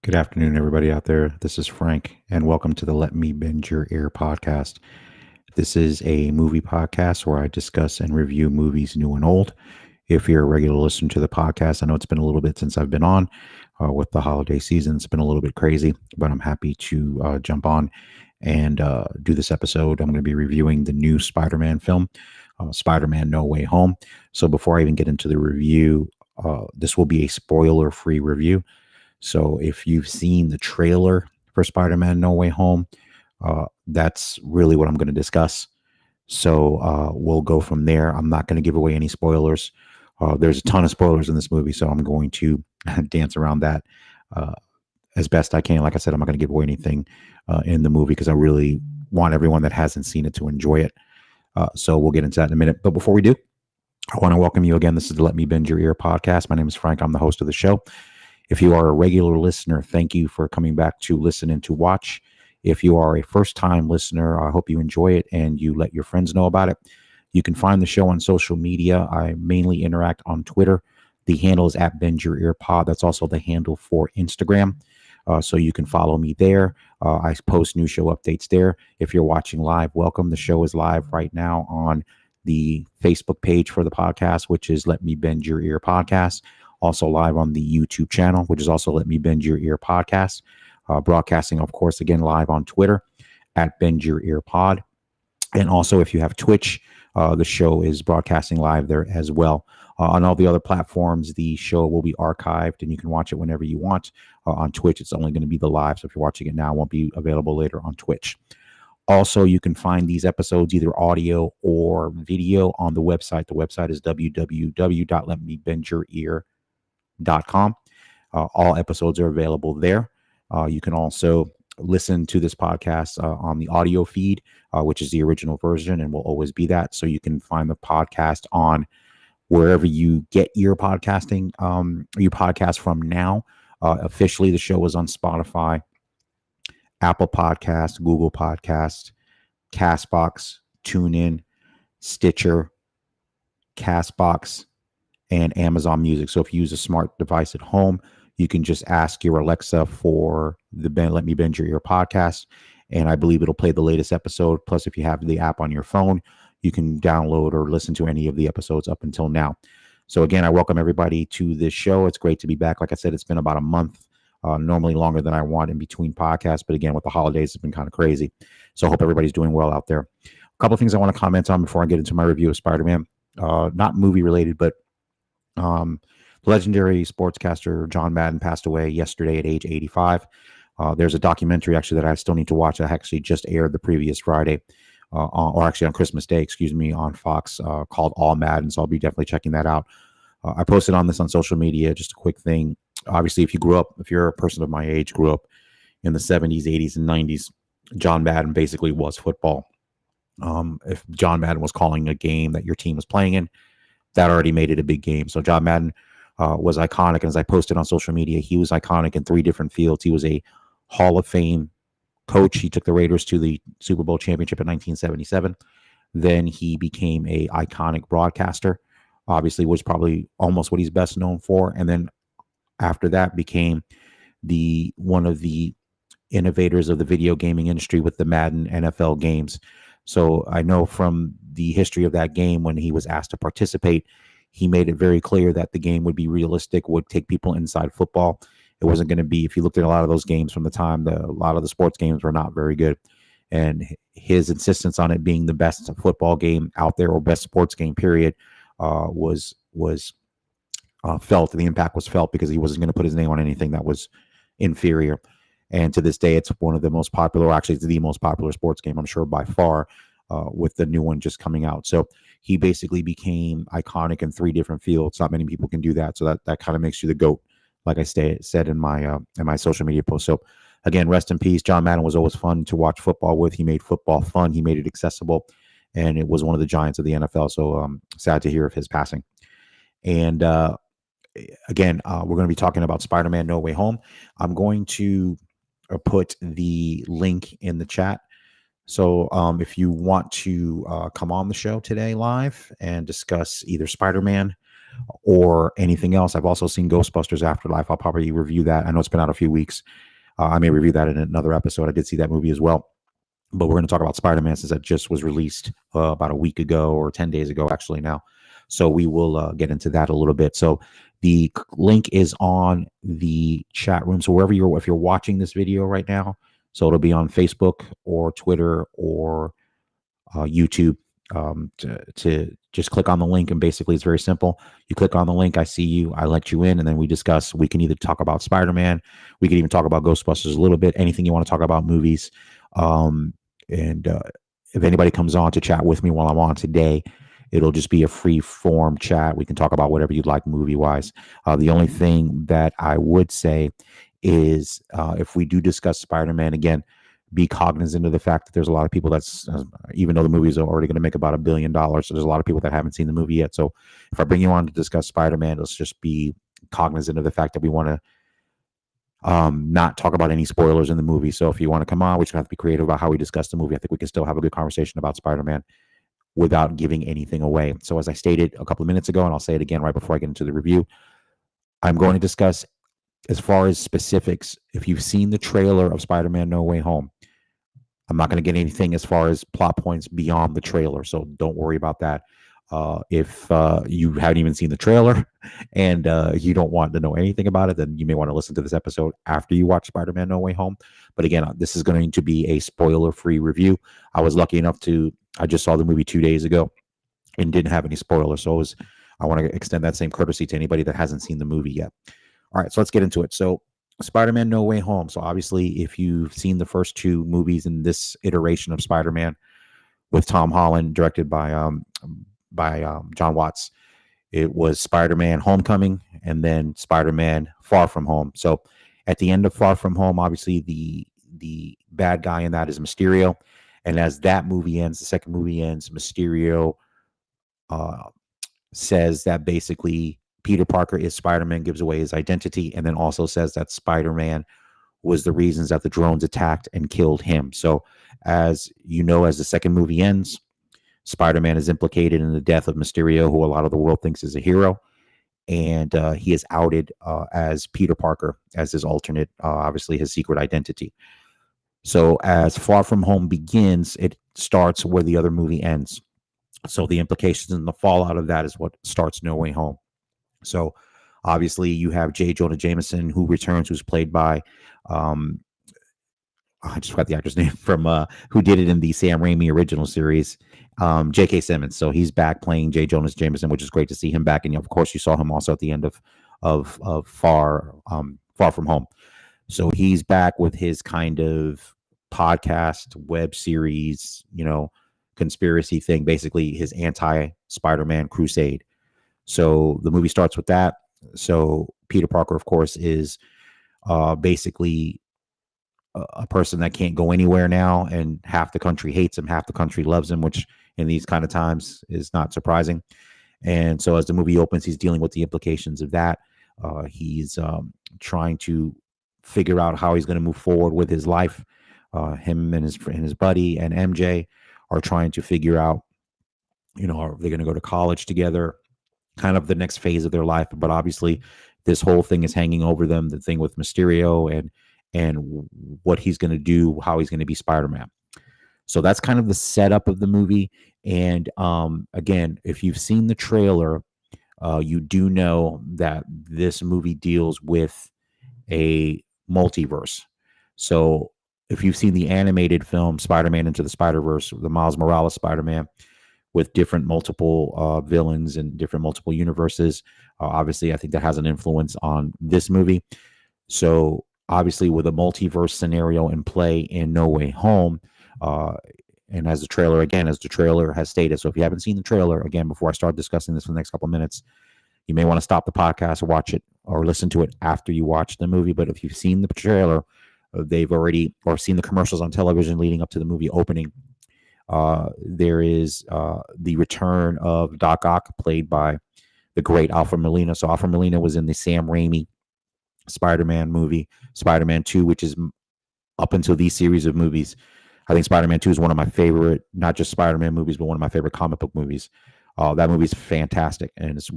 Good afternoon, everybody out there. This is Frank, and welcome to the Let Me Bend Your Ear podcast. This is a movie podcast where I discuss and review movies new and old. If you're a regular listener to the podcast, I know it's been a little bit since I've been on with the holiday season. It's been a little bit crazy, but I'm happy to jump on and do this episode. I'm going to be reviewing the new Spider-Man film, Spider-Man No Way Home. So before I even get into the review, this will be a spoiler-free review. So if you've seen the trailer for Spider-Man No Way Home, that's really what I'm going to discuss. So we'll go from there. I'm not going to give away any spoilers. There's a ton of spoilers in this movie, so I'm going to dance around that as best I can. Like I said, I'm not going to give away anything in the movie because I really want everyone that hasn't seen it to enjoy it. So we'll get into that in a minute. But before we do, I want to welcome you again. This is the Let Me Bend Your Ear podcast. My name is Frank. I'm the host of the show. If you are a regular listener, thank you for coming back to listen and to watch. If you are a first-time listener, I hope you enjoy it and you let your friends know about it. You can find the show on social media. I mainly interact on Twitter. The handle is at Bend Your Ear Pod. That's also the handle for Instagram. So you can follow me there. I post new show updates there. If you're watching live, welcome. The show is live right now on the Facebook page for the podcast, which is Let Me Bend Your Ear Podcast. Also live on the YouTube channel, which is also Let Me Bend Your Ear Podcast. Broadcasting, of course, again, live on Twitter at Bend Your Ear Pod. And also, if you have Twitch, the show is broadcasting live there as well. On all the other platforms, the show will be archived and you can watch it whenever you want. On Twitch, it's only going to be the live. So if you're watching it now, it won't be available later on Twitch. Also, you can find these episodes, either audio or video, on the website. The website is www.letmebendyyourear.com. All episodes are available there. You can also listen to this podcast on the audio feed, which is the original version and will always be that. So you can find the podcast on wherever you get your podcasting, your podcast from now. Officially, the show is on Spotify, Apple Podcast, Google Podcast, Castbox, TuneIn, Stitcher, Castbox, and Amazon Music. So if you use a smart device at home, you can just ask your Alexa for the Let Me Bend Your Ear podcast, and I believe it'll play the latest episode. Plus, if you have the app on your phone, you can download or listen to any of the episodes up until now. So again, I welcome everybody to this show. It's great to be back. Like I said, it's been about a month, normally longer than I want in between podcasts. But again, with the holidays, it's been kind of crazy. So I hope everybody's doing well out there. A couple of things I want to comment on before I get into my review of Spider-Man. Not movie related, but legendary sportscaster John Madden passed away yesterday at age 85. There's a documentary actually that I still need to watch that actually just aired the previous Friday, or actually on Christmas Day, on Fox, called All Madden. So I'll be definitely checking that out. I posted on this on social media. Just a quick thing. Obviously, if you're a person of my age, grew up in the 70s, 80s, and 90s, John Madden basically was football. If John Madden was calling a game that your team was playing in, that already made it a big game. So John Madden was iconic. And as I posted on social media, he was iconic in 3 different fields. He was a Hall of Fame coach. He took the Raiders to the Super Bowl championship in 1977. Then he became a iconic broadcaster, obviously, was probably almost what he's best known for. And then after that became one of the innovators of the video gaming industry with the Madden NFL games. So I know from the history of that game, when he was asked to participate, he made it very clear that the game would be realistic, would take people inside football. It wasn't going to be, if you looked at a lot of those games from the time, a lot of the sports games were not very good. And his insistence on it being the best football game out there, or best sports game, period, was felt. The impact was felt because he wasn't going to put his name on anything that was inferior. And to this day, it's one of the most popular, actually it's the most popular sports game, I'm sure, by far, with the new one just coming out. So he basically became iconic in 3 different fields. Not many people can do that. So that kind of makes you the GOAT, like I said in my social media post. So again, rest in peace. John Madden was always fun to watch football with. He made football fun. He made it accessible. And it was one of the giants of the NFL. So sad to hear of his passing. And again, we're going to be talking about Spider-Man No Way Home. I'm going to put the link in the chat. So if you want to come on the show today live and discuss either Spider-Man or anything else. I've also seen Ghostbusters Afterlife. I'll probably review that. I know it's been out a few weeks. I may review that in another episode. I did see that movie as well. But we're going to talk about Spider-Man since that just was released about a week ago or 10 days ago, actually, now. So we will get into that a little bit. So the link is on the chat room. So wherever if you're watching this video right now, so it'll be on Facebook or Twitter or YouTube. To just click on the link, and basically it's very simple. You click on the link, I see you, I let you in, and then we discuss. We can either talk about Spider-Man, we can even talk about Ghostbusters a little bit, anything you want to talk about, movies. And if anybody comes on to chat with me while I'm on today, it'll just be a free form chat. We can talk about whatever you'd like movie wise. The only thing that I would say is if we do discuss Spider-Man, again, be cognizant of the fact that there's a lot of people that's, even though the movie is already going to make about $1 billion, so there's a lot of people that haven't seen the movie yet. So if I bring you on to discuss Spider-Man, let's just be cognizant of the fact that we want to not talk about any spoilers in the movie. So if you want to come on, we just have to be creative about how we discuss the movie. I think we can still have a good conversation about Spider-Man without giving anything away. So as I stated a couple of minutes ago, and I'll say it again right before I get into the review, I'm going to discuss, as far as specifics, if you've seen the trailer of Spider-Man No Way Home, I'm not going to get anything as far as plot points beyond the trailer, so don't worry about that. If you haven't even seen the trailer and you don't want to know anything about it, then you may want to listen to this episode after you watch Spider-Man No Way Home. But again, this is going to be a spoiler-free review. I was lucky enough I just saw the movie 2 days ago and didn't have any spoilers, so I want to extend that same courtesy to anybody that hasn't seen the movie yet. All right, so let's get into it. So Spider-Man No Way Home. So obviously, if you've seen the first two movies in this iteration of Spider-Man with Tom Holland, directed by John Watts, it was Spider-Man Homecoming and then Spider-Man Far From Home. So at the end of Far From Home, obviously the bad guy in that is Mysterio. And as that movie ends, the second movie ends, Mysterio says that basically Peter Parker is Spider-Man, gives away his identity, and then also says that Spider-Man was the reasons that the drones attacked and killed him. So as you know, as the second movie ends, Spider-Man is implicated in the death of Mysterio, who a lot of the world thinks is a hero. And he is outed as Peter Parker, as his alternate, obviously his secret identity. So as Far From Home begins, it starts where the other movie ends. So the implications and the fallout of that is what starts No Way Home. So obviously you have J. Jonah Jameson, who returns, who's played by, I just forgot the actor's name from, who did it in the Sam Raimi original series, J.K. Simmons. So he's back playing J. Jonah Jameson, which is great to see him back. And of course you saw him also at the end of Far From Home. So he's back with his kind of podcast, web series, conspiracy thing, basically his anti-Spider-Man crusade. So the movie starts with that. So Peter Parker, of course, is basically a person that can't go anywhere now, and half the country hates him, half the country loves him, which in these kind of times is not surprising. And so as the movie opens, he's dealing with the implications of that. He's trying to figure out how he's going to move forward with his life. Him and his buddy and MJ are trying to figure out, are they going to go to college together? Kind of the next phase of their life. But obviously this whole thing is hanging over them, the thing with Mysterio and what he's going to do, how he's going to be Spider-Man. So that's kind of the setup of the movie. And again, if you've seen the trailer, you do know that this movie deals with a multiverse. So if you've seen the animated film Spider-Man Into the Spider-Verse, the Miles Morales Spider-Man, with different multiple villains and different multiple universes. Obviously, I think that has an influence on this movie. So obviously with a multiverse scenario in play in No Way Home, and as the trailer has stated, so if you haven't seen the trailer, again, before I start discussing this for the next couple of minutes, you may want to stop the podcast or watch it or listen to it after you watch the movie. But if you've seen the trailer, they've already, or seen the commercials on television leading up to the movie opening, there is the return of Doc Ock, played by the great Alfred Molina. So Alfred Molina was in the Sam Raimi Spider-Man movie, Spider-Man 2, which is up until these series of movies. I think Spider-Man 2 is one of my favorite, not just Spider-Man movies, but one of my favorite comic book movies. That movie's fantastic, and it's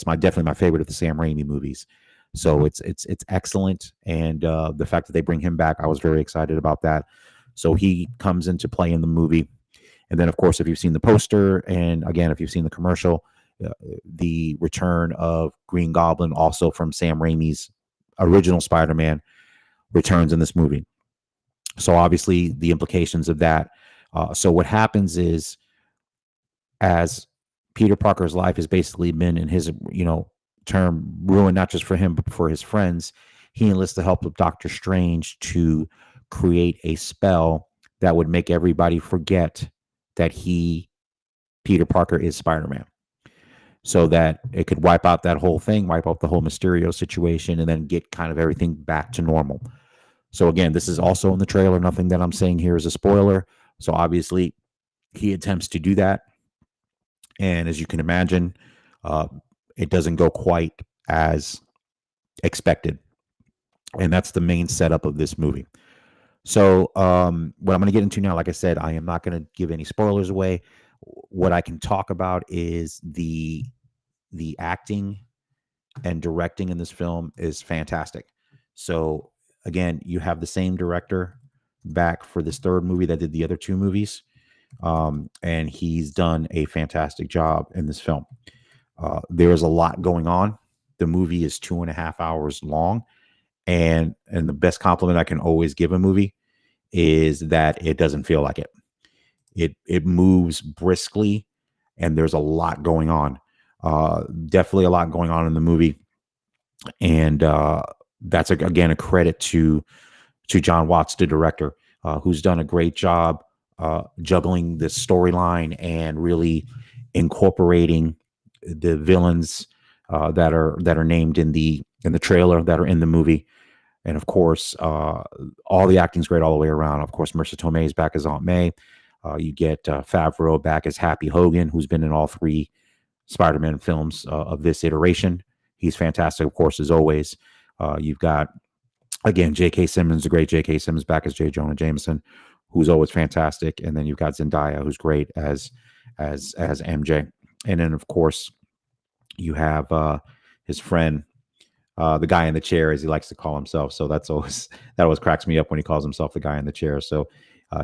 my definitely my favorite of the Sam Raimi movies. So it's excellent, and the fact that they bring him back, I was very excited about that. So he comes into play in the movie, and then of course, if you've seen the poster, and again, if you've seen the commercial, the return of Green Goblin, also from Sam Raimi's original Spider-Man, returns in this movie. So obviously, the implications of that. So what happens is, as Peter Parker's life has basically been, in his term, ruined, not just for him but for his friends, he enlists the help of Doctor Strange to create a spell that would make everybody forget that Peter Parker, is Spider-Man, so that it could wipe out that whole thing, wipe out the whole Mysterio situation, and then get kind of everything back to normal. So again, this is also in the trailer. Nothing that I'm saying here is a spoiler. So obviously, he attempts to do that. And as you can imagine, it doesn't go quite as expected. And that's the main setup of this movie. So what I'm going to get into now, like I said, I am not going to give any spoilers away. What I can talk about is the acting and directing in this film is fantastic. So again, you have the same director back for this third movie that did the other two movies. And he's done a fantastic job in this film. There is a lot going on. The movie is 2.5 hours long, and the best compliment I can always give a movie is that it doesn't feel like it. It moves briskly, and there's a lot going on. Definitely a lot going on in the movie, and that's again a credit to John Watts, the director, who's done a great job juggling this storyline and really incorporating the villains that are named in the trailer, that are in the movie. And of course, all the acting's great all the way around. Of course, Marissa Tomei is back as Aunt May. You get Favreau back as Happy Hogan, who's been in all three Spider-Man films of this iteration. He's fantastic, of course, as always. You've got, again, J.K. Simmons, the great J.K. Simmons, back as J. Jonah Jameson, who's always fantastic. And then you've got Zendaya, who's great as MJ. And then, of course, you have his friend, the guy in the chair, as he likes to call himself. So that always cracks me up when he calls himself the guy in the chair. So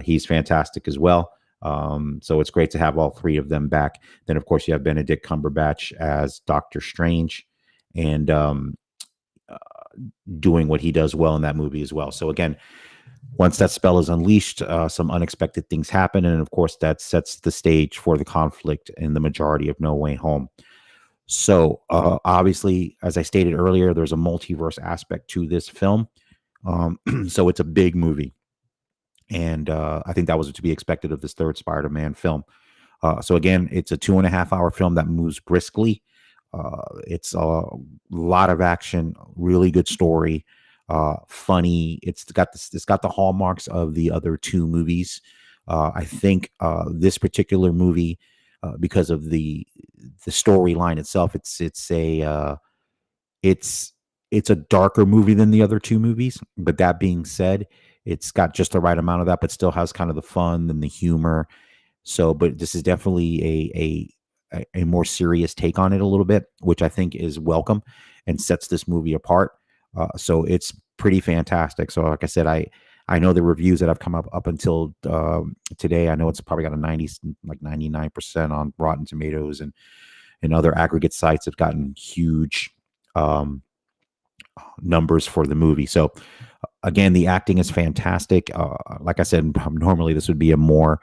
he's fantastic as well. So it's great to have all three of them back. Then, of course, you have Benedict Cumberbatch as Doctor Strange, and doing what he does well in that movie as well. So again, once that spell is unleashed, some unexpected things happen. And of course, that sets the stage for the conflict in the majority of No Way Home. So obviously, as I stated earlier, there's a multiverse aspect to this film. So it's a big movie. And I think that was to be expected of this third Spider-Man film. So again, it's a 2.5 hour film that moves briskly. It's a lot of action, really good story, funny. It's got the hallmarks of the other two movies. I think this particular movie, because of the storyline itself, it's a darker movie than the other two movies. But that being said, it's got just the right amount of that, but still has kind of the fun and the humor. So, but this is definitely a more serious take on it a little bit, which I think is welcome and sets this movie apart. So it's pretty fantastic. So like I said, I know the reviews that have come up until today. I know it's probably got a 99% on Rotten Tomatoes, and other aggregate sites have gotten huge numbers for the movie. So again, the acting is fantastic. Like I said, normally this would be a more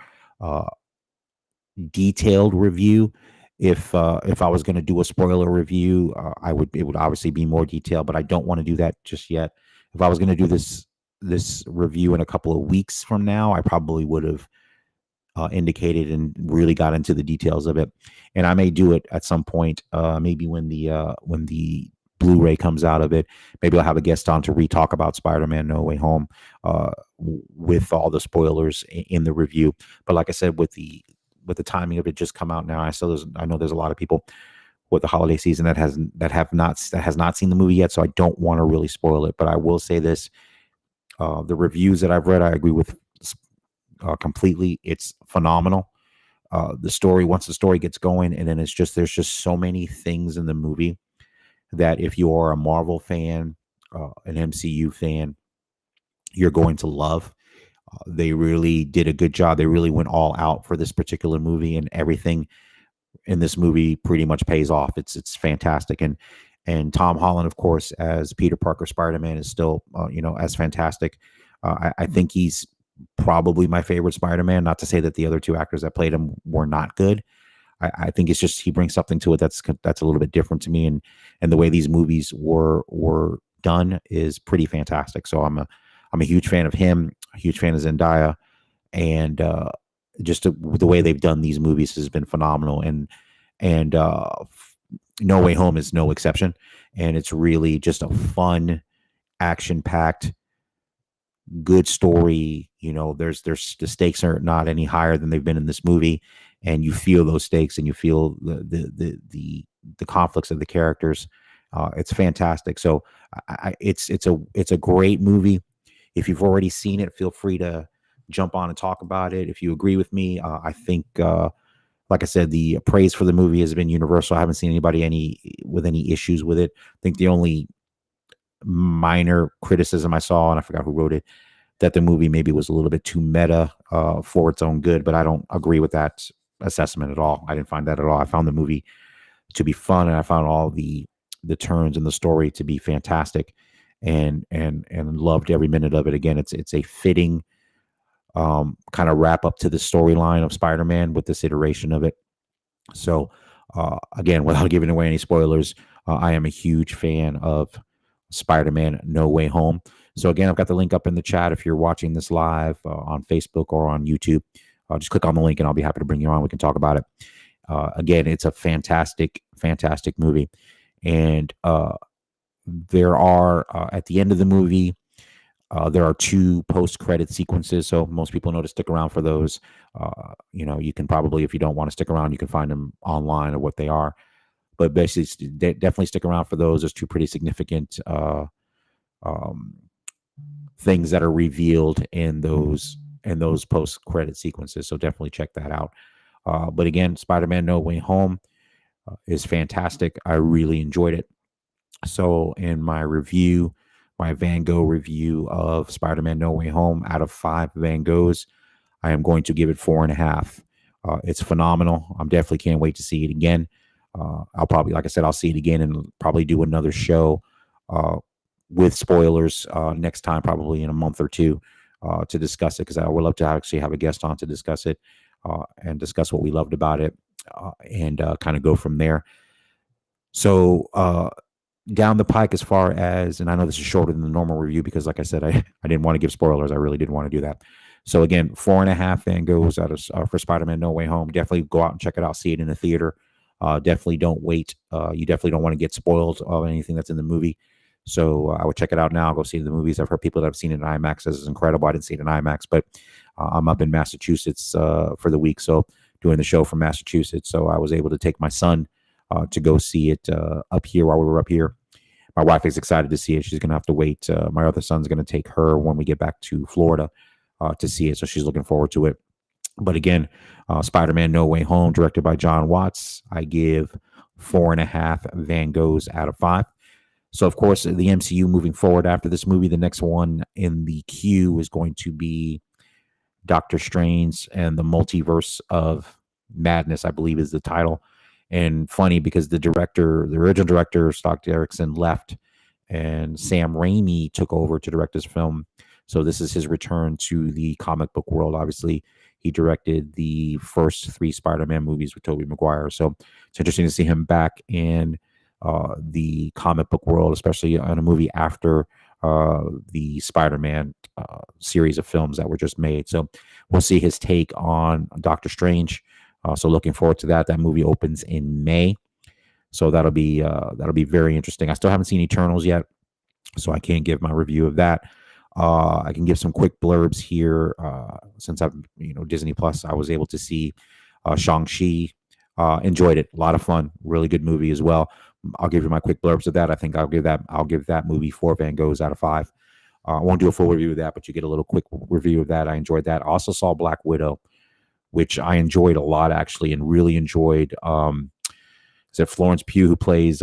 detailed review. If I was going to do a spoiler review, it would obviously be more detailed, but I don't want to do that just yet. If I was going to do this review in a couple of weeks from now, I probably would have indicated and really got into the details of it. And I may do it at some point, maybe when the Blu-ray comes out of it. Maybe I'll have a guest on to re-talk about Spider-Man No Way Home with all the spoilers in the review. But like I said, with the timing of it just come out now, I know there's a lot of people with the holiday season that has not seen the movie yet, so I don't want to really spoil it. But I will say this: the reviews that I've read, I agree with completely. It's phenomenal. the story, once the story gets going, and then there's just so many things in the movie that if you are a Marvel fan, an MCU fan, you're going to love. They really did a good job. They really went all out for this particular movie, and everything in this movie pretty much pays off. It's fantastic, and Tom Holland, of course, as Peter Parker Spider-Man is still as fantastic. I think he's probably my favorite Spider-Man. Not to say that the other two actors that played him were not good. I think it's just he brings something to it that's a little bit different to me, and the way these movies were done is pretty fantastic. So I'm a huge fan of him, a huge fan of Zendaya, and just the way they've done these movies has been phenomenal. And No Way Home is no exception, and it's really just a fun, action-packed, good story. There's the stakes are not any higher than they've been in this movie, and you feel those stakes, and you feel the conflicts of the characters. It's fantastic. So it's a great movie. If you've already seen it, feel free to jump on and talk about it. If you agree with me, I think, like I said, the praise for the movie has been universal. I haven't seen anybody with any issues with it. I think the only minor criticism I saw, and I forgot who wrote it, that the movie maybe was a little bit too meta for its own good, but I don't agree with that assessment at all. I didn't find that at all. I found the movie to be fun, and I found all the turns in the story to be fantastic, and loved every minute of it. Again, it's a fitting kind of wrap up to the storyline of Spider-Man with this iteration of it. So again, without giving away any spoilers, I am a huge fan of Spider-Man No Way Home. So again, I've got the link up in the chat. If you're watching this live on Facebook or on YouTube, just click on the link and I'll be happy to bring you on. We can talk about it. Again, it's a fantastic movie. And there are, at the end of the movie, there are 2 post-credit sequences. So most people know to stick around for those. You can probably, if you don't want to stick around, you can find them online or what they are. But basically, definitely stick around for those. There's 2 pretty significant things that are revealed in those post-credit sequences. So definitely check that out. But again, Spider-Man No Way Home is fantastic. I really enjoyed it. So in my review, my Van Gogh review of Spider-Man No Way Home, out of 5 Van Goghs, I am going to give it 4.5. It's phenomenal. I'm definitely can't wait to see it again. I'll probably, like I said, I'll see it again and probably do another show with spoilers next time, probably in a month or 2, to discuss it, because I would love to actually have a guest on to discuss it and discuss what we loved about it and kind of go from there. So down the pike, as far as, and I know this is shorter than the normal review because, like I said, I didn't want to give spoilers. I really didn't want to do that. So again, 4.5 Van Goghs out of for Spider-Man No Way Home. Definitely go out and check it out. See it in the theater. Definitely don't wait. You definitely don't want to get spoiled of anything that's in the movie. So I would check it out now. I'll go see the movies. I've heard people that have seen it in IMAX. This is incredible. I didn't see it in IMAX, but I'm up in Massachusetts for the week, so doing the show from Massachusetts. So I was able to take my son to go see it up here while we were up here. My wife is excited to see it. She's going to have to wait. My other son's going to take her when we get back to Florida to see it. So she's looking forward to it. But again, Spider-Man No Way Home, directed by John Watts, I give 4.5 Van Goghs out of 5. So, of course, the MCU moving forward after this movie, the next one in the queue is going to be Doctor Strange and the Multiverse of Madness, I believe is the title. And funny because the original director, Scott Derrickson, left and Sam Raimi took over to direct this film. So this is his return to the comic book world. Obviously, he directed the first 3 Spider-Man movies with Tobey Maguire. So it's interesting to see him back in the comic book world, especially on a movie after the Spider-Man series of films that were just made. So we'll see his take on Doctor Strange. So looking forward to that. That movie opens in May. So that'll be very interesting. I still haven't seen Eternals yet, so I can't give my review of that. I can give some quick blurbs here. Since I've Disney Plus, I was able to see Shang-Chi. Enjoyed it. A lot of fun. Really good movie as well. I'll give you my quick blurbs of that. I think I'll give that movie 4 Van Goghs out of 5. I won't do a full review of that, but you get a little quick review of that. I enjoyed that. I also saw Black Widow. which I enjoyed a lot actually, and really enjoyed. Is it Florence Pugh who plays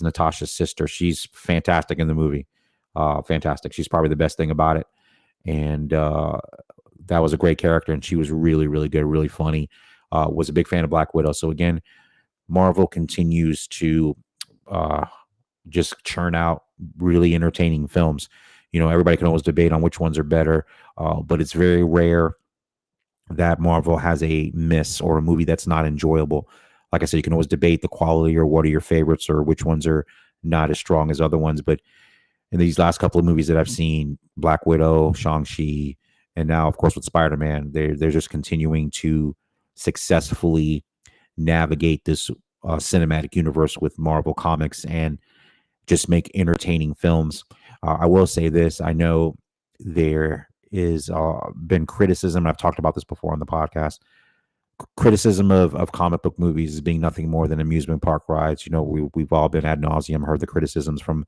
Natasha's sister? She's fantastic in the movie. Fantastic. She's probably the best thing about it. And that was a great character, and she was really, really good, really funny. Was a big fan of Black Widow. So again, Marvel continues to just churn out really entertaining films. Everybody can always debate on which ones are better, but it's very rare that Marvel has a miss or a movie that's not enjoyable. Like I said, you can always debate the quality or what are your favorites or which ones are not as strong as other ones. But in these last couple of movies that I've seen, Black Widow, Shang-Chi, and now, of course, with Spider-Man, they're just continuing to successfully navigate this cinematic universe with Marvel Comics and just make entertaining films. I will say this. I know there is been criticism. I've talked about this before on the podcast. Criticism of comic book movies as being nothing more than amusement park rides. We've all been ad nauseum heard the criticisms from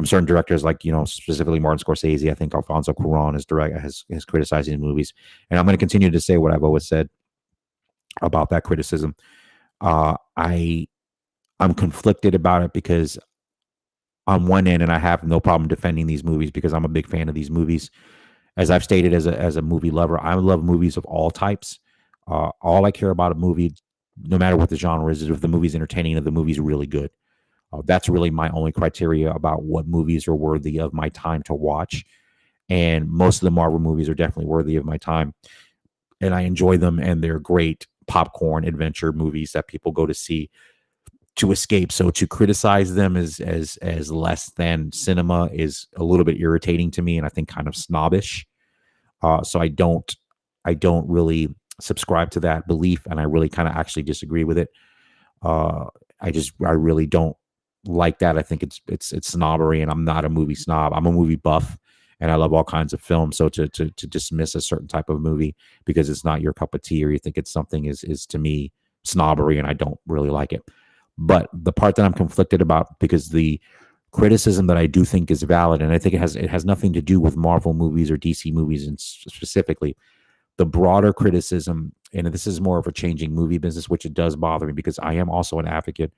certain directors, like specifically Martin Scorsese. I think Alfonso Cuarón has criticized these movies, and I'm going to continue to say what I've always said about that criticism. I'm conflicted about it because on one end, and I have no problem defending these movies because I'm a big fan of these movies. As I've stated, as a movie lover, I love movies of all types. All I care about a movie, no matter what the genre is if the movie's entertaining and if the movie's really good. That's really my only criteria about what movies are worthy of my time to watch. And most of the Marvel movies are definitely worthy of my time. And I enjoy them, and they're great popcorn adventure movies that people go to see to escape. So to criticize them as less than cinema is a little bit irritating to me, and I think kind of snobbish. So I don't really subscribe to that belief, and I really kind of actually disagree with it. I really don't like that. I think it's snobbery, and I'm not a movie snob. I'm a movie buff, and I love all kinds of films. So to dismiss a certain type of movie because it's not your cup of tea or you think it's something is to me snobbery, and I don't really like it. But the part that I'm conflicted about, because the criticism that I do think is valid, and I think it has nothing to do with Marvel movies or DC movies, and specifically the broader criticism, and this is more of a changing movie business, which it does bother me because I am also an advocate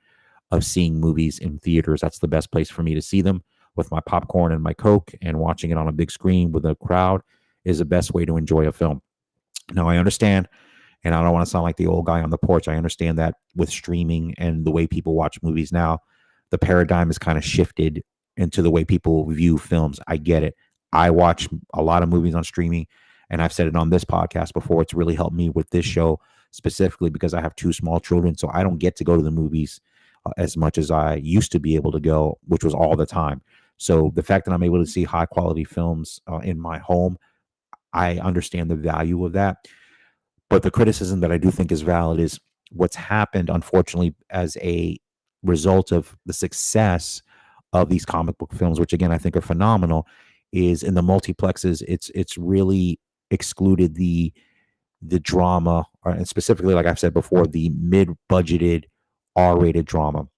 of seeing movies in theaters. That's the best place for me to see them, with my popcorn and my Coke, and watching it on a big screen with a crowd is the best way to enjoy a film. Now, I understand, and I don't want to sound like the old guy on the porch. I understand that with streaming and the way people watch movies now, the paradigm has kind of shifted into the way people view films. I get it. I watch a lot of movies on streaming, and I've said it on this podcast before. It's really helped me with this show specifically because I have two small children, so I don't get to go to the movies as much as I used to be able to go, which was all the time. So the fact that I'm able to see high quality films in my home, I understand the value of that. But the criticism that I do think is valid is what's happened, unfortunately, as a result of the success of these comic book films, which again I think are phenomenal, is in the multiplexes, it's really excluded the drama, and specifically, like I've said before, the mid-budgeted R-rated drama.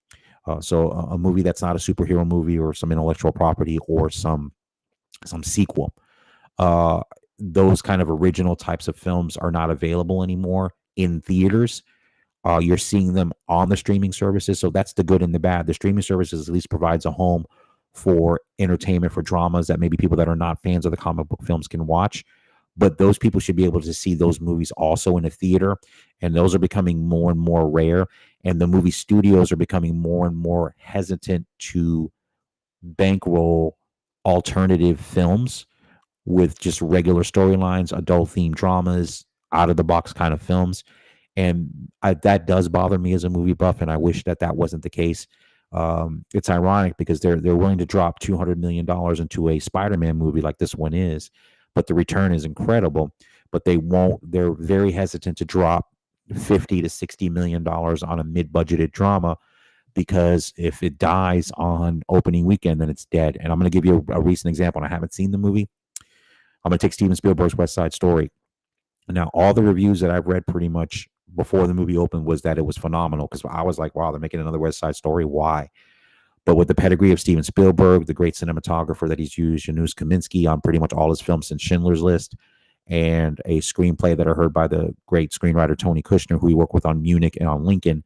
So a movie that's not a superhero movie or some intellectual property or some sequel. Those kind of original types of films are not available anymore in theaters. You're seeing them on the streaming services. So that's the good and the bad. The streaming services at least provides a home for entertainment, for dramas that maybe people that are not fans of the comic book films can watch. But those people should be able to see those movies also in a theater. And those are becoming more and more rare. And the movie studios are becoming more and more hesitant to bankroll alternative films with just regular storylines, adult themed dramas, out of the box kind of films. And that does bother me as a movie buff, and I wish that wasn't the case. It's ironic because they're willing to drop $200 million into a Spider-Man movie like this one is, but the return is incredible. But they're very hesitant to drop $50 to $60 million on a mid-budgeted drama, because if it dies on opening weekend, then it's dead. And I'm going to give you a recent example, and I haven't seen the movie. I'm going to take Steven Spielberg's West Side Story. Now, all the reviews that I've read pretty much before the movie opened was that it was phenomenal, because I was like, wow, they're making another West Side Story. Why? But with the pedigree of Steven Spielberg, the great cinematographer that he's used, Janusz Kaminski, on pretty much all his films since Schindler's List, and a screenplay that are heard by the great screenwriter Tony Kushner, who we work with on Munich and on Lincoln.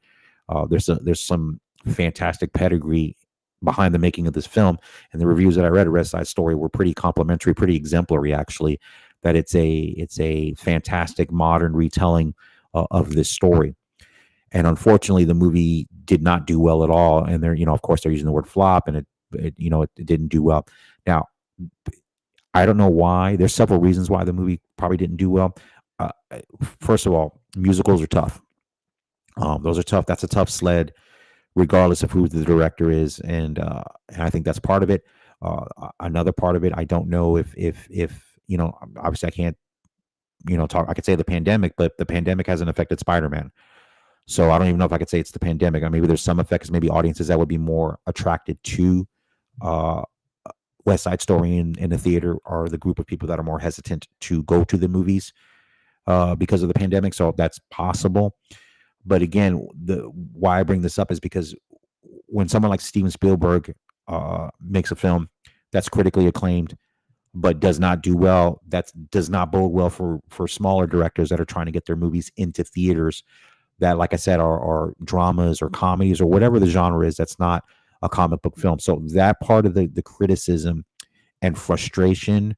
There's some fantastic pedigree behind the making of this film, and the reviews that I read of West Side Story were pretty complimentary, pretty exemplary, actually. That it's a fantastic modern retelling of this story. And unfortunately, the movie did not do well at all. And they're, of course, they're using the word flop, and it didn't do well. Now, I don't know why. There's several reasons why the movie probably didn't do well. Uh, First of all, musicals are tough. Those are tough. That's a tough sled, regardless of who the director is, and I think that's part of it. Another part of it, I don't know if obviously I can't talk. I could say the pandemic, but the pandemic hasn't affected Spider-Man. So I don't even know if I could say it's the pandemic. Maybe there's some effects, maybe audiences that would be more attracted to uh, West Side Story in the theater are the group of people that are more hesitant to go to the movies because of the pandemic. So that's possible. But again, the why I bring this up is because when someone like Steven Spielberg makes a film that's critically acclaimed but does not do well, that does not bode well for smaller directors that are trying to get their movies into theaters that, like I said, are dramas or comedies or whatever the genre is that's not a comic book film. So that part of the criticism and frustration,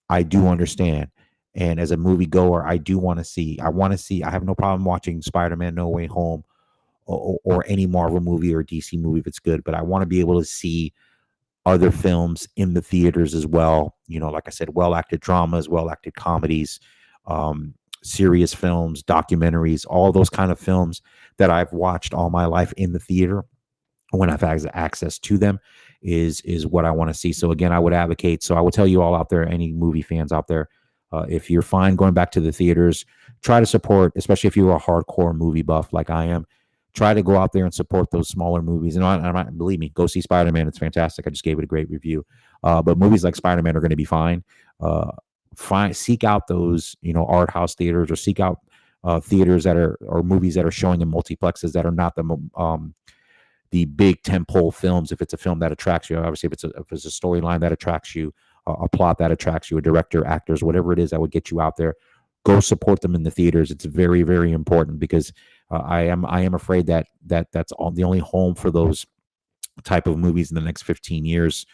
I do understand. And as a movie goer, I do want to see. I have no problem watching Spider-Man: No Way Home or any Marvel movie or DC movie if it's good. But I want to be able to see other films in the theaters as well. Like I said, well acted dramas, well acted comedies, serious films, documentaries, all those kind of films that I've watched all my life in the theater when I've had access to them is what I want to see. So again, I would advocate. So I would tell you all out there, any movie fans out there, if you're fine going back to the theaters, try to support, especially if you're a hardcore movie buff like I am. Try to go out there and support those smaller movies. And believe me, go see Spider-Man. It's fantastic. I just gave it a great review. But movies like Spider-Man are going to be fine. Seek out those art house theaters, or seek out theaters that are, or movies that are showing in multiplexes that are not the big tentpole films. If it's a film that attracts you, obviously if it's a storyline that attracts you, a plot that attracts you, a director, actors, whatever it is that would get you out there, go support them in the theaters. It's very, very important, because I am afraid that's the only home for those type of movies in the next 15 years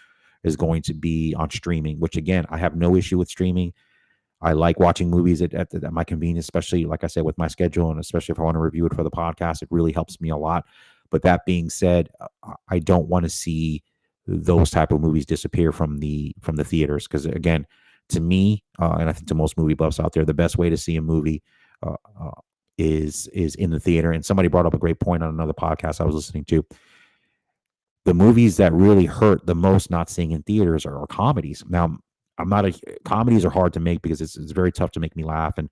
is going to be on streaming, which again, I have no issue with streaming. I like watching movies at my convenience, especially, like I said, with my schedule, and especially if I want to review it for the podcast, it really helps me a lot. But that being said, I don't want to see those type of movies disappear from the theaters, because again, to me, and I think to most movie buffs out there, the best way to see a movie is in the theater. And somebody brought up a great point on another podcast I was listening to. The movies that really hurt the most not seeing in theaters are comedies. Now, comedies are hard to make because it's very tough to make me laugh. And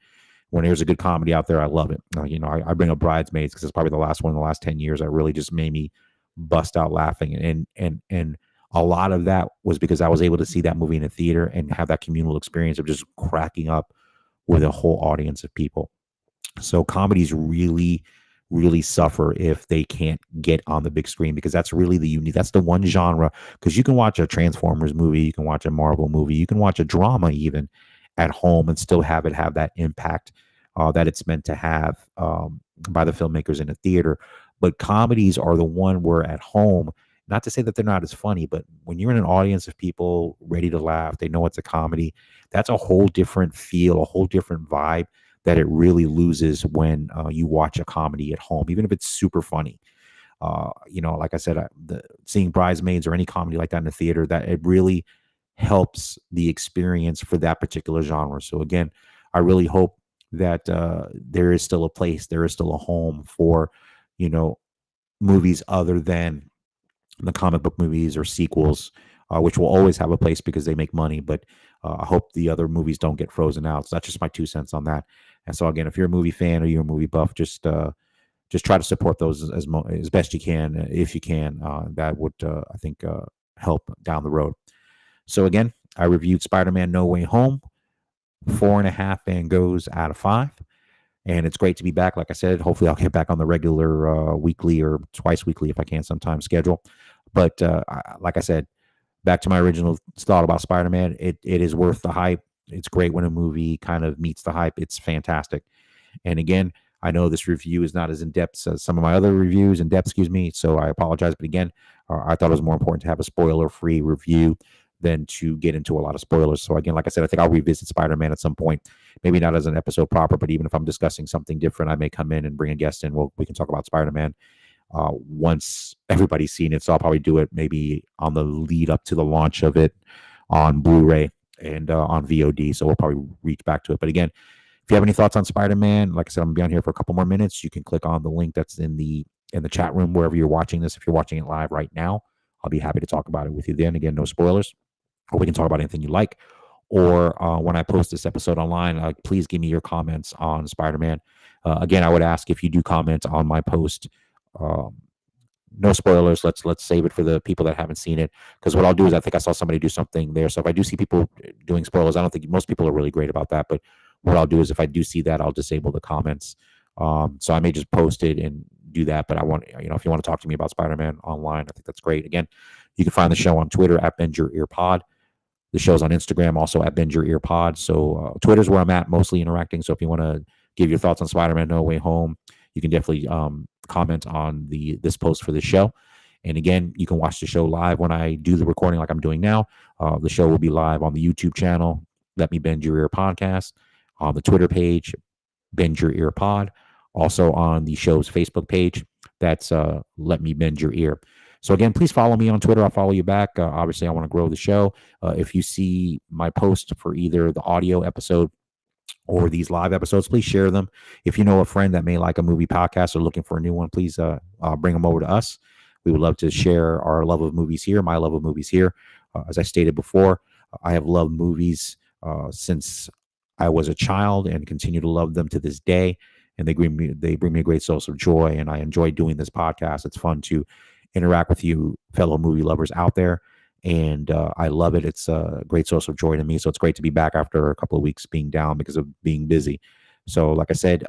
when there's a good comedy out there, I love it. I bring up Bridesmaids because it's probably the last one in the last 10 years that really just made me bust out laughing. And a lot of that was because I was able to see that movie in a theater and have that communal experience of just cracking up with a whole audience of people. So comedies really, really suffer if they can't get on the big screen, because that's really that's the one genre. Because you can watch a Transformers movie, you can watch a Marvel movie, you can watch a drama even at home and still have it have that impact that it's meant to have by the filmmakers in a theater. But comedies are the one where at home, not to say that they're not as funny, but when you're in an audience of people ready to laugh, they know it's a comedy, that's a whole different feel, a whole different vibe that it really loses when you watch a comedy at home, even if it's super funny. Like I said, seeing Bridesmaids or any comedy like that in the theater, that it really helps the experience for that particular genre. So again, I really hope that there is still a place, there is still a home for, movies other than the comic book movies or sequels, which will always have a place because they make money. But I hope the other movies don't get frozen out. So that's just my 2 cents on that. And so again, if you're a movie fan or you're a movie buff, just try to support those as best you can, if you can. That would, I think, help down the road. So again, I reviewed Spider-Man: No Way Home, 4.5 Van Goghs out of 5. And it's great to be back. Like I said, hopefully I'll get back on the regular weekly or twice weekly if I can sometimes schedule. But like I said, back to my original thought about Spider-Man, it is worth the hype. It's great when a movie kind of meets the hype. It's fantastic. And again, I know this review is not as in depth as some of my other reviews, excuse me. So I apologize. But again, I thought it was more important to have a spoiler free review than to get into a lot of spoilers. So again, like I said, I think I'll revisit Spider-Man at some point. Maybe not as an episode proper, but even if I'm discussing something different, I may come in and bring a guest in. We can talk about Spider-Man once everybody's seen it. So I'll probably do it maybe on the lead up to the launch of it on Blu-ray and on VOD. So we'll probably reach back to it. But again, if you have any thoughts on Spider-Man, like I said, I'm going to be on here for a couple more minutes. You can click on the link that's in the chat room wherever you're watching this. If you're watching it live right now, I'll be happy to talk about it with you then. Again, no spoilers. Or we can talk about anything you like. Or when I post this episode online, please give me your comments on Spider-Man. Again, I would ask if you do comment on my post. No spoilers. Let's save it for the people that haven't seen it. Because what I'll do is I think I saw somebody do something there. So if I do see people doing spoilers, I don't think most people are really great about that. But what I'll do is if I do see that, I'll disable the comments. So I may just post it and do that. But I want, if you want to talk to me about Spider-Man online, I think that's great. Again, you can find the show on Twitter at BendYourEarPod. The show's on Instagram also at BendYourEarPod. So Twitter's where I'm at, mostly interacting. So if you want to give your thoughts on Spider-Man No Way Home, you can definitely comment on this post for this show. And again, you can watch the show live when I do the recording like I'm doing now. The show will be live on the YouTube channel, Let Me Bend Your Ear Podcast, on the Twitter page, Bend Your Ear Pod, also on the show's Facebook page. That's Let Me Bend Your Ear. So again, please follow me on Twitter. I'll follow you back. Obviously, I want to grow the show. If you see my post for either the audio episode or these live episodes, please share them. If you know a friend that may like a movie podcast or looking for a new one, please bring them over to us. We would love to share our love of movies here, my love of movies here. As I stated before, I have loved movies since I was a child and continue to love them to this day. And they bring me a great source of joy. And I enjoy doing this podcast. It's fun to interact with you fellow movie lovers out there. And I love it. It's a great source of joy to me. So it's great to be back after a couple of weeks being down because of being busy. So like I said,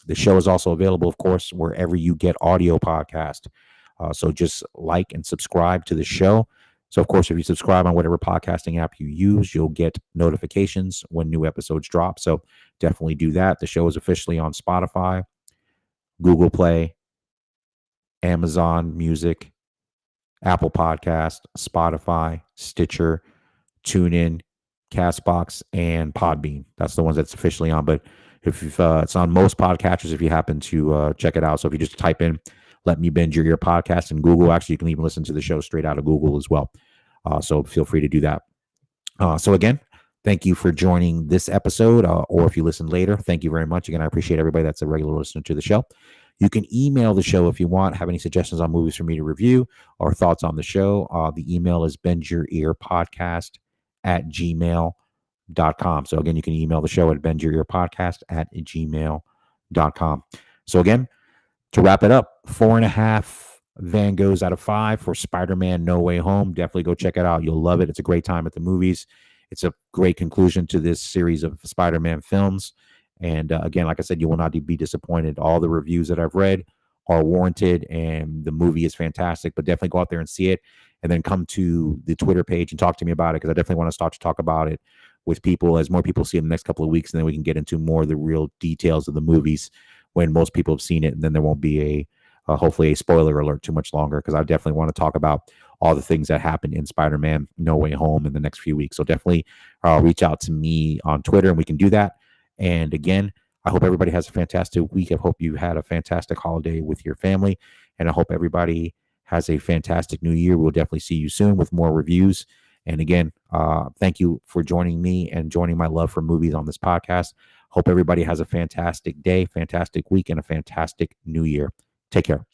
the show is also available, of course, wherever you get audio podcast. So just like and subscribe to the show. So, of course, if you subscribe on whatever podcasting app you use, you'll get notifications when new episodes drop. So definitely do that. The show is officially on Spotify, Google Play, Amazon Music, Apple Podcast, Spotify, Stitcher, TuneIn, Castbox, and Podbean. That's the ones that's officially on. But if it's on most podcatchers, if you happen to check it out. So if you just type in Let Me Bend Your Ear Podcast in Google, actually, you can even listen to the show straight out of Google as well. So feel free to do that. So again, thank you for joining this episode, or if you listen later, thank you very much. Again, I appreciate everybody that's a regular listener to the show. You can email the show if you want, have any suggestions on movies for me to review or thoughts on the show. The email is bendyourearpodcast@gmail.com. So again, you can email the show at bendyourearpodcast@gmail.com. So again, to wrap it up, 4.5 Van Goghs out of 5 for Spider-Man No Way Home. Definitely go check it out. You'll love it. It's a great time at the movies. It's a great conclusion to this series of Spider-Man films. And again, like I said, you will not be disappointed. All the reviews that I've read are warranted, and the movie is fantastic. But definitely go out there and see it, and then come to the Twitter page and talk to me about it, because I definitely want to start to talk about it with people as more people see it in the next couple of weeks, and then we can get into more of the real details of the movies when most people have seen it, and then there won't be hopefully a spoiler alert too much longer, because I definitely want to talk about all the things that happen in Spider-Man No Way Home in the next few weeks. So definitely reach out to me on Twitter, and we can do that. And again, I hope everybody has a fantastic week. I hope you had a fantastic holiday with your family, and I hope everybody has a fantastic new year. We'll definitely see you soon with more reviews. And again, thank you for joining me and joining my love for movies on this podcast. Hope everybody has a fantastic day, fantastic week, and a fantastic new year. Take care.